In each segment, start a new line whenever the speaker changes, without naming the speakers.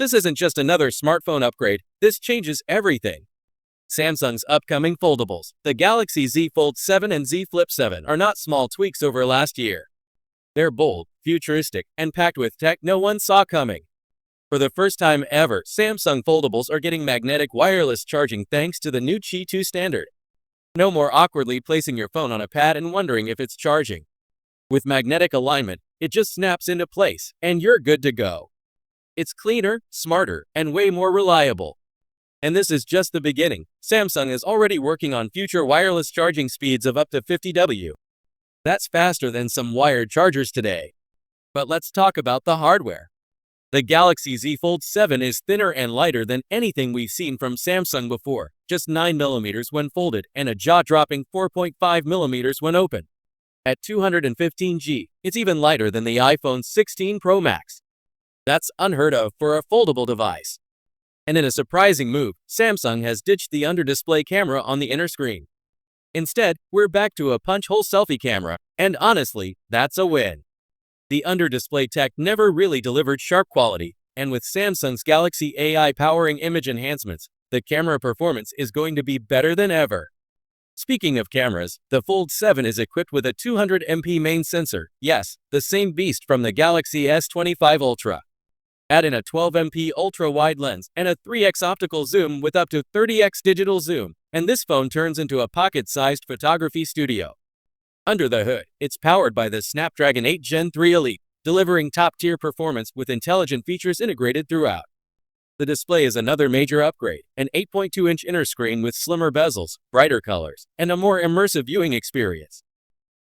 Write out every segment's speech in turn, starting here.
This isn't just another smartphone upgrade, this changes everything. Samsung's upcoming foldables, the Galaxy Z Fold 7 and Z Flip 7, are not small tweaks over last year. They're bold, futuristic, and packed with tech no one saw coming. For the first time ever, Samsung foldables are getting magnetic wireless charging thanks to the new Qi 2 standard. No more awkwardly placing your phone on a pad and wondering if it's charging. With magnetic alignment, it just snaps into place, and you're good to go. It's cleaner, smarter, and way more reliable. And this is just the beginning. Samsung is already working on future wireless charging speeds of up to 50 W. That's faster than some wired chargers today. But let's talk about the hardware. The Galaxy Z Fold 7 is thinner and lighter than anything we've seen from Samsung before, just 9mm when folded and a jaw-dropping 4.5mm when open. At 215G, it's even lighter than the iPhone 16 Pro Max. That's unheard of for a foldable device. And in a surprising move, Samsung has ditched the under-display camera on the inner screen. Instead, we're back to a punch-hole selfie camera, and honestly, that's a win. The under-display tech never really delivered sharp quality, and with Samsung's Galaxy AI powering image enhancements, the camera performance is going to be better than ever. Speaking of cameras, the Fold 7 is equipped with a 200MP main sensor, yes, the same beast from the Galaxy S25 Ultra. Add in a 12MP ultra-wide lens and a 3x optical zoom with up to 30x digital zoom, and this phone turns into a pocket-sized photography studio. Under the hood, it's powered by the Snapdragon 8 Gen 3 Elite, delivering top-tier performance with intelligent features integrated throughout. The display is another major upgrade, an 8.2-inch inner screen with slimmer bezels, brighter colors, and a more immersive viewing experience.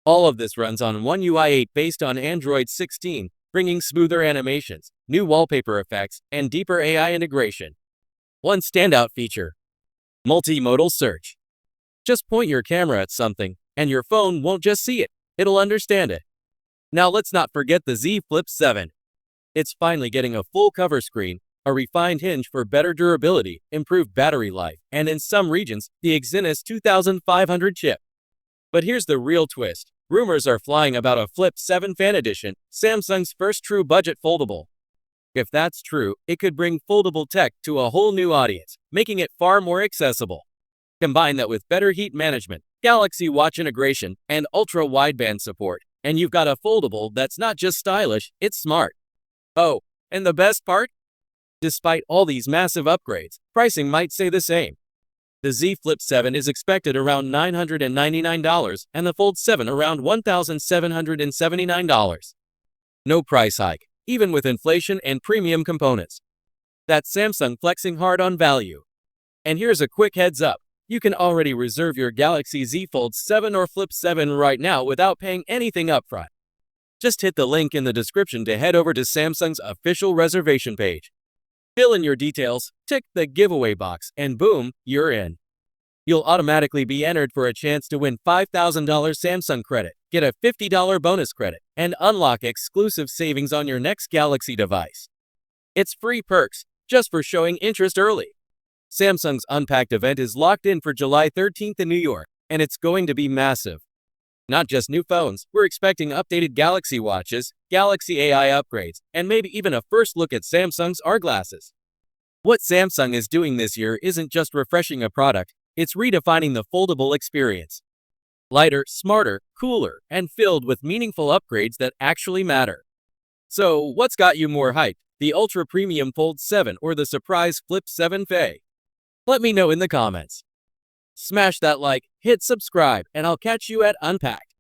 All of this runs on One UI 8 based on Android 16, bringing smoother animations, new wallpaper effects, and deeper AI integration. One standout feature: multimodal search. Just point your camera at something, and your phone won't just see it, it'll understand it. Now let's not forget the Z Flip 7. It's finally getting a full cover screen, a refined hinge for better durability, improved battery life, and in some regions, the Exynos 2500 chip. But here's the real twist. Rumors are flying about a Flip 7 Fan Edition, Samsung's first true budget foldable. If that's true, it could bring foldable tech to a whole new audience, making it far more accessible. Combine that with better heat management, Galaxy Watch integration, and ultra-wideband support, and you've got a foldable that's not just stylish, it's smart. Oh, and the best part? Despite all these massive upgrades, pricing might stay the same. The Z Flip 7 is expected around $999 and the Fold 7 around $1,779. No price hike, even with inflation and premium components. That's Samsung flexing hard on value. And here's a quick heads up. You can already reserve your Galaxy Z Fold 7 or Flip 7 right now without paying anything upfront. Just hit the link in the description to head over to Samsung's official reservation page. Fill in your details, tick the giveaway box, and boom, you're in. You'll automatically be entered for a chance to win $5,000 Samsung credit, get a $50 bonus credit, and unlock exclusive savings on your next Galaxy device. It's free perks, just for showing interest early. Samsung's Unpacked event is locked in for July 13th in New York, and it's going to be massive. Not just new phones, we're expecting updated Galaxy Watches, Galaxy AI upgrades, and maybe even a first look at Samsung's R glasses. What Samsung is doing this year isn't just refreshing a product, it's redefining the foldable experience. Lighter, smarter, cooler, and filled with meaningful upgrades that actually matter. So, what's got you more hyped, the Ultra Premium Fold 7 or the surprise Flip 7 Fe? Let me know in the comments. Smash that like, hit subscribe, and I'll catch you at Unpacked.